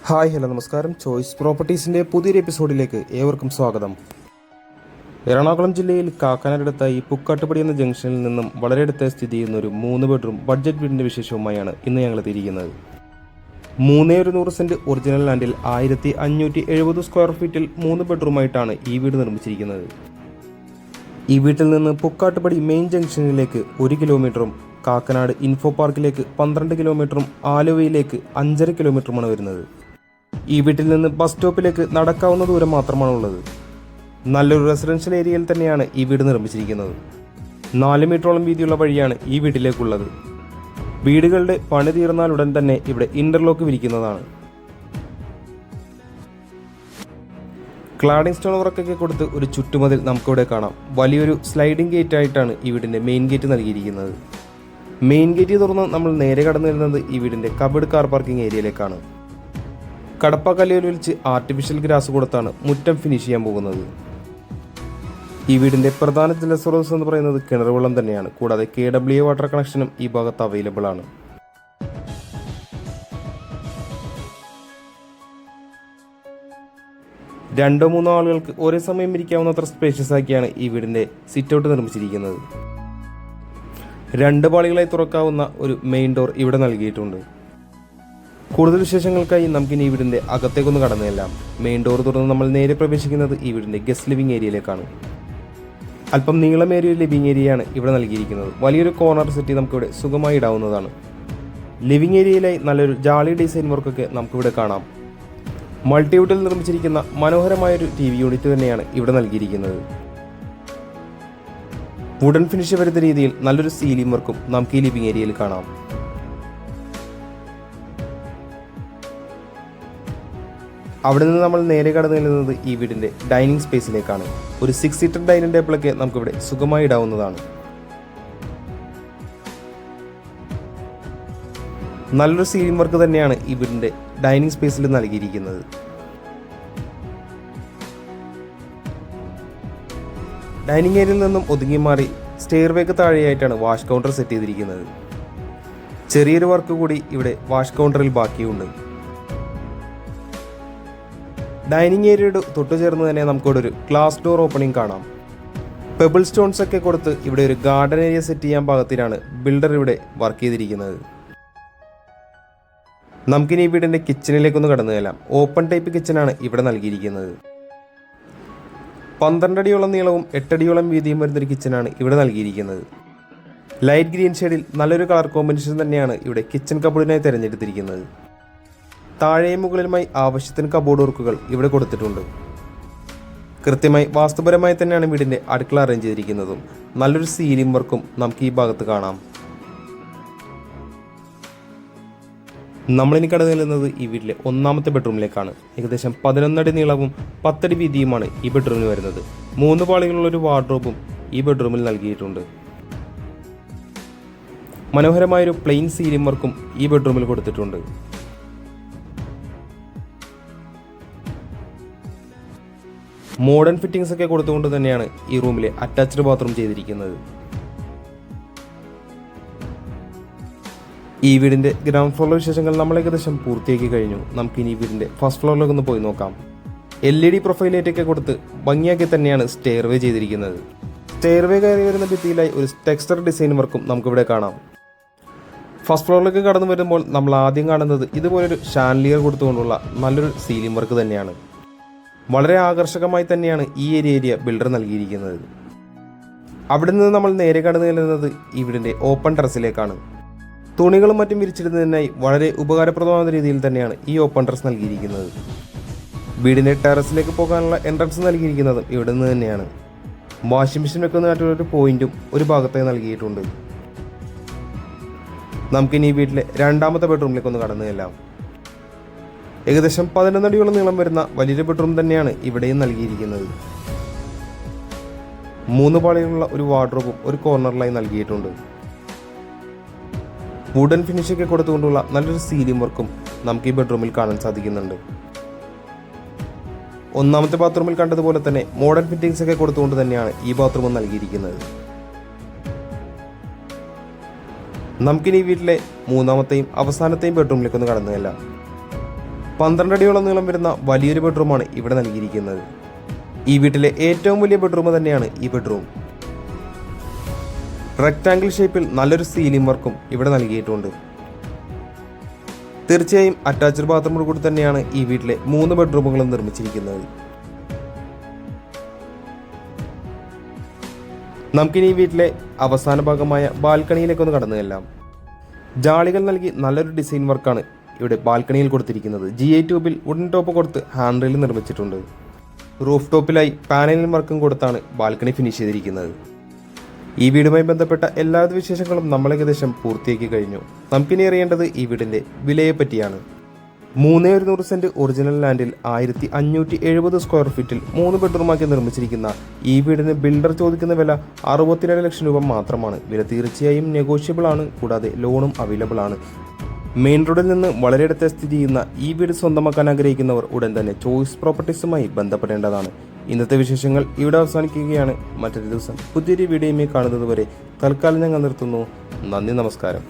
Hi hello നമസ്കാരം. Choice പ്രോപ്പർട്ടീസിൻ്റെ പുതിയൊരു എപ്പിസോഡിലേക്ക് ഏവർക്കും സ്വാഗതം. എറണാകുളം ജില്ലയിൽ കാക്കനാടടുത്തായി പുക്കാട്ടുപടി എന്ന ജംഗ്ഷനിൽ നിന്നും വളരെ അടുത്ത് സ്ഥിതി ചെയ്യുന്ന ഒരു 3 ബെഡ്റൂം ബഡ്ജറ്റ് വീടിൻ്റെ വിശേഷവുമായാണ് ഇന്ന് ഞങ്ങൾ എത്തിയിരിക്കുന്നത്. 3 സെൻറ്റ് ഒറിജിനൽ ലാൻഡിൽ 1570 സ്ക്വയർ ഫീറ്റിൽ 3 ബെഡ്റൂമായിട്ടാണ് ഈ വീട് നിർമ്മിച്ചിരിക്കുന്നത്. ഈ വീട്ടിൽ നിന്ന് പുക്കാട്ടുപടി മെയിൻ ജംഗ്ഷനിലേക്ക് 1 കിലോമീറ്ററും കാക്കനാട് ഇൻഫോ പാർക്കിലേക്ക് 12 കിലോമീറ്ററും ആലുവയിലേക്ക് 5.5 കിലോമീറ്ററുമാണ് വരുന്നത്. ഈ വീട്ടിൽ നിന്ന് ബസ് സ്റ്റോപ്പിലേക്ക് നടക്കാവുന്ന ദൂരം മാത്രമാണുള്ളത്. നല്ലൊരു റെസിഡൻഷ്യൽ ഏരിയയിൽ തന്നെയാണ് ഈ വീട് നിർമ്മിച്ചിരിക്കുന്നത്. 4 മീറ്ററോളം വീതിയുള്ള വഴിയാണ് ഈ വീട്ടിലേക്കുള്ളത്. വീടുകളുടെ പണി തീർന്നാൽ ഉടൻ തന്നെ ഇവിടെ ഇന്റർലോക്ക് വിരിക്കുന്നതാണ്. ക്ലാഡിംഗ് സ്റ്റോൺ വർക്കൊക്കെ കൊടുത്ത് ഒരു ചുറ്റുമതിൽ നമുക്കിവിടെ കാണാം. വലിയൊരു സ്ലൈഡിംഗ് ഗേറ്റ് ആയിട്ടാണ് ഈ വീടിൻ്റെ മെയിൻ ഗേറ്റ് നൽകിയിരിക്കുന്നത്. മെയിൻ ഗേറ്റ് തുറന്ന് നമ്മൾ നേരെ കടന്നു വരുന്നത് ഈ വീടിൻ്റെ കബഡ് കാർ പാർക്കിംഗ് ഏരിയയിലേക്കാണ്. കടപ്പ കല്ലുകൾ വിളിച്ച് ആർട്ടിഫിഷ്യൽ ഗ്രാസ് കൊടുത്താണ് മുറ്റം ഫിനിഷ് ചെയ്യാൻ പോകുന്നത്. ഈ വീടിൻ്റെ പ്രധാന ജലസ്രോതസ് എന്ന് പറയുന്നത് കിണർ വെള്ളം തന്നെയാണ്. കൂടാതെ KWA വാട്ടർ കണക്ഷനും ഈ ഭാഗത്ത് അവൈലബിൾ ആണ്. രണ്ടോ മൂന്നോ ആളുകൾക്ക് ഒരേ സമയം ഇരിക്കാവുന്നത്ര സ്പേഷ്യസ് ആക്കിയാണ് ഈ വീടിൻ്റെ സിറ്റ് ഔട്ട് നിർമ്മിച്ചിരിക്കുന്നത്. 2 പാളികളായി തുറക്കാവുന്ന ഒരു മെയിൻ ഡോർ ഇവിടെ നൽകിയിട്ടുണ്ട്. കൂടുതൽ വിശേഷങ്ങൾക്കായി നമുക്കിനി ഈ വീടിൻ്റെ അകത്തേക്കൊന്ന് കടന്നു ചെല്ലാം. മെയിൻ ഡോർ തുറന്ന് നമ്മൾ നേരെ പ്രവേശിക്കുന്നത് ഈ വീടിൻ്റെ ഗസ്റ്റ് ലിവിംഗ് ഏരിയയിലേക്കാണ്. അല്പം നീളമേറിയ ലിവിംഗ് ഏരിയയാണ് ഇവിടെ നൽകിയിരിക്കുന്നത്. വലിയൊരു കോർണർ സെറ്റ് നമുക്കിവിടെ സുഖമായി ഇടാവുന്നതാണ്. ലിവിംഗ് ഏരിയയിലായി നല്ലൊരു ജാളി ഡിസൈൻ വർക്കൊക്കെ നമുക്കിവിടെ കാണാം. മൾട്ടിവുഡിൽ നിർമ്മിച്ചിരിക്കുന്ന മനോഹരമായൊരു TV യൂണിറ്റ് തന്നെയാണ് ഇവിടെ നൽകിയിരിക്കുന്നത്. വുഡൻ ഫിനിഷ് വരുന്ന രീതിയിൽ നല്ലൊരു സീലിംഗ് വർക്കും നമുക്ക് ഈ ലിവിംഗ് ഏരിയയിൽ കാണാം. അവിടെ നിന്ന് നമ്മൾ നേരെ കടന്നു ചെല്ലുന്നത് ഈ വീടിൻ്റെ ഡൈനിങ് സ്പേസിലേക്കാണ്. ഒരു 6 സീറ്റർ ഡൈനിങ് ടേബിളൊക്കെ നമുക്കിവിടെ സുഖമായി ഇടാവുന്നതാണ്. നല്ലൊരു സീലിംഗ് വർക്ക് തന്നെയാണ് ഈ വീടിൻ്റെ ഡൈനിങ് സ്പേസിൽ നൽകിയിരിക്കുന്നത്. ഡൈനിങ് ഏരിയയിൽ നിന്നും ഒതുങ്ങി മാറി സ്റ്റെയർവേക്ക് താഴെയായിട്ടാണ് വാഷ് കൗണ്ടർ സെറ്റ് ചെയ്തിരിക്കുന്നത്. ചെറിയൊരു വർക്ക് കൂടി ഇവിടെ വാഷ് കൗണ്ടറിൽ ബാക്കിയുണ്ട്. ഡൈനിങ് ഏരിയയുടെ തൊട്ടു ചേർന്ന് തന്നെ നമുക്കിവിടെ ഒരു ഗ്ലാസ് ഡോർ ഓപ്പണിംഗ് കാണാം. പെബിൾ സ്റ്റോൺസ് ഒക്കെ കൊടുത്ത് ഇവിടെ ഒരു ഗാർഡൻ ഏരിയ സെറ്റ് ചെയ്യാൻ പാകത്തിനാണ് ബിൽഡർ ഇവിടെ വർക്ക് ചെയ്തിരിക്കുന്നത്. നമുക്കിനി ഈ വീടിൻ്റെ കിച്ചണിലേക്കൊന്ന് കടന്നു ചെല്ലാം. ഓപ്പൺ ടൈപ്പ് കിച്ചണാണ് ഇവിടെ നൽകിയിരിക്കുന്നത്. 12 അടിയോളം നീളവും 8 അടിയോളം വീതിയും വരുന്നൊരു കിച്ചണാണ് ഇവിടെ നൽകിയിരിക്കുന്നത്. ലൈറ്റ് ഗ്രീൻ ഷെയ്ഡിൽ നല്ലൊരു കളർ കോമ്പിനേഷൻ തന്നെയാണ് ഇവിടെ കിച്ചൺ കബോർഡിനായി തിരഞ്ഞെടുത്തിരിക്കുന്നത്. താഴെയും മുകളിലുമായി ആവശ്യത്തിന് കബോർഡ് വർക്കുകൾ ഇവിടെ കൊടുത്തിട്ടുണ്ട്. കൃത്യമായി വാസ്തുപരമായി തന്നെയാണ് വീടിൻ്റെ അടുക്കള അറേഞ്ച് ചെയ്തിരിക്കുന്നതും. നല്ലൊരു സീലിംഗ് വർക്കും നമുക്ക് ഈ ഭാഗത്ത് കാണാം. നമ്മളിനി കടന്നു ചെല്ലുന്നത് ഈ വീട്ടിലെ 1ാമത്തെ ബെഡ്റൂമിലേക്കാണ്. ഏകദേശം 11 അടി നീളവും 10 അടി വീതിയുമാണ് ഈ ബെഡ്റൂമിൽ വരുന്നത്. 3 പാളികളുള്ളൊരു വാർഡ്രോബും ഈ ബെഡ്റൂമിൽ നൽകിയിട്ടുണ്ട്. മനോഹരമായൊരു പ്ലെയിൻ സീലിംഗ് വർക്കും ഈ ബെഡ്റൂമിൽ കൊടുത്തിട്ടുണ്ട്. മോഡേൺ ഫിറ്റിംഗ്സ് ഒക്കെ കൊടുത്തുകൊണ്ട് തന്നെയാണ് ഈ റൂമിലെ അറ്റാച്ച്ഡ് ബാത്റൂം ചെയ്തിരിക്കുന്നത്. ഈ വീടിൻ്റെ ഗ്രൗണ്ട് ഫ്ലോറിലെ വിശേഷങ്ങൾ നമ്മൾ ഏകദേശം പൂർത്തിയാക്കി കഴിഞ്ഞു. നമുക്കിനി ഈ വീടിൻ്റെ ഫസ്റ്റ് ഫ്ലോറിലേക്ക് ഒന്ന് പോയി നോക്കാം. LED പ്രൊഫൈൽ ലൈറ്റൊക്കെ കൊടുത്ത് ഭംഗിയാക്കി തന്നെയാണ് സ്റ്റെയർവേ ചെയ്തിരിക്കുന്നത്. സ്റ്റെയർവേ കയറി വരുന്ന ഭിത്തിയിലായി ഒരു ടെക്സ്ചർ ഡിസൈൻ വർക്കും നമുക്കിവിടെ കാണാം. ഫസ്റ്റ് ഫ്ലോറിലേക്ക് കടന്നു വരുമ്പോൾ നമ്മൾ ആദ്യം കാണുന്നത് ഇതുപോലൊരു ഷാൻലിയർ കൊടുത്തുകൊണ്ടുള്ള നല്ലൊരു സീലിംഗ് വർക്ക് തന്നെയാണ്. വളരെ ആകർഷകമായി തന്നെയാണ് ഈ ഏരിയ ബിൽഡർ നൽകിയിരിക്കുന്നത്. അവിടെ നിന്ന് നമ്മൾ നേരെ കടന്നു ചെല്ലുന്നത് ഈ വീടിൻ്റെ ഓപ്പൺ ടെറസിലേക്കാണ്. തുണികളും മറ്റും വിരിച്ചിടുന്നതിനായി വളരെ ഉപകാരപ്രദമായ രീതിയിൽ തന്നെയാണ് ഈ ഓപ്പൺ ടെറസ് നൽകിയിരിക്കുന്നത്. വീടിൻ്റെ ടെറസിലേക്ക് പോകാനുള്ള എൻട്രൻസ് നൽകിയിരിക്കുന്നതും ഇവിടെ നിന്ന് തന്നെയാണ്. വാഷിംഗ് മെഷീൻ വെക്കുന്നതായിട്ടുള്ളൊരു പോയിന്റും ഒരു ഭാഗത്തായി നൽകിയിട്ടുണ്ട്. നമുക്കിനി ഈ വീട്ടിലെ 2ാമത്തെ ബെഡ്റൂമിലേക്ക് ഒന്ന് കടന്നു ചെല്ലാം. ഏകദേശം 11 അടിയോളം നീളം വരുന്ന വലിയൊരു ബെഡ്റൂം തന്നെയാണ് ഇവിടെയും നൽകിയിരിക്കുന്നത്. 3 പാളികളുള്ള ഒരു വാർഡ്രോബും ഒരു കോർണറിലായി നൽകിയിട്ടുണ്ട്. വുഡൻ ഫിനിഷൊക്കെ കൊടുത്തുകൊണ്ടുള്ള നല്ലൊരു സീലിംഗ് വർക്കും നമുക്ക് ഈ ബെഡ്റൂമിൽ കാണാൻ സാധിക്കുന്നുണ്ട്. 1ാമത്തെ ബാത്റൂമിൽ കണ്ടതുപോലെ തന്നെ മോഡേൺ ഫിറ്റിംഗ്സ് ഒക്കെ കൊടുത്തുകൊണ്ട് തന്നെയാണ് ഈ ബാത്റൂം നൽകിയിരിക്കുന്നത്. നമുക്കിനി ഈ വീട്ടിലെ മൂന്നാമത്തെയും അവസാനത്തെയും ബെഡ്റൂമിലേക്ക് ഒന്ന് കടന്നു ചെല്ലാം. 12 അടിയോളം നീളം വരുന്ന വലിയൊരു ബെഡ്റൂമാണ് ഇവിടെ നൽകിയിരിക്കുന്നത്. ഈ വീട്ടിലെ ഏറ്റവും വലിയ ബെഡ്റൂം തന്നെയാണ് ഈ ബെഡ്റൂം. റെക്ടാങ്കിൾ ഷേപ്പിൽ നല്ലൊരു സീലിംഗ് വർക്കും ഇവിടെ നൽകിയിട്ടുണ്ട്. തീർച്ചയായും അറ്റാച്ച്ഡ് ബാത്റൂമോട് കൂടി തന്നെയാണ് ഈ വീട്ടിലെ 3 ബെഡ്റൂമുകളും നിർമ്മിച്ചിരിക്കുന്നത്. നമുക്കിനി ഈ വീട്ടിലെ അവസാന ഭാഗമായ ബാൽക്കണിയിലേക്കൊന്ന് കടന്നു ചെല്ലാം. ജാളികൾ നൽകി നല്ലൊരു ഡിസൈൻ വർക്കാണ് ഇവിടെ ബാൽക്കണിയിൽ കൊടുത്തിരിക്കുന്നത്. GI ട്യൂബിൽ വുഡൻ ടോപ്പ് കൊടുത്ത് ഹാൻഡ് റെയിൽ നിർമ്മിച്ചിട്ടുണ്ട്. റൂഫ് ടോപ്പിലായി പാനലിംഗ് വർക്കും കൊടുത്താണ് ബാൽക്കണി ഫിനിഷ് ചെയ്തിരിക്കുന്നത്. ഈ വീടുമായി ബന്ധപ്പെട്ട എല്ലാ വിശേഷങ്ങളും നമ്മൾ ഏകദേശം പൂർത്തിയാക്കി കഴിഞ്ഞു. നമുക്കിനി അറിയേണ്ടത് ഈ വീടിൻ്റെ വിലയെ പറ്റിയാണ്. 3 സെന്റ് ഒറിജിനൽ ലാൻഡിൽ 1570 സ്ക്വയർ ഫീറ്റിൽ 3 ബെഡ്റൂമാക്കി നിർമ്മിച്ചിരിക്കുന്ന ഈ വീടിന് ബിൽഡർ ചോദിക്കുന്ന വില 62 ലക്ഷം രൂപ മാത്രമാണ്. വില തീർച്ചയായും നെഗോഷ്യബിൾ ആണ്. കൂടാതെ ലോണും അവൈലബിൾ ആണ്. മെയിൻ റോഡിൽ നിന്ന് വളരെ അടുത്ത് സ്ഥിതി ചെയ്യുന്ന ഈ വീട് സ്വന്തമാക്കാൻ ആഗ്രഹിക്കുന്നവർ ഉടൻ തന്നെ ചോയ്സ് പ്രോപ്പർട്ടീസുമായി ബന്ധപ്പെടേണ്ടതാണ്. ഇന്നത്തെ വിശേഷങ്ങൾ ഇവിടെ അവസാനിക്കുകയാണ്. മറ്റൊരു ദിവസം പുതിയൊരു വീഡിയോയുമായി കാണുന്നത് വരെ തൽക്കാലം ഞങ്ങൾ നിർത്തുന്നു. നന്ദി, നമസ്കാരം.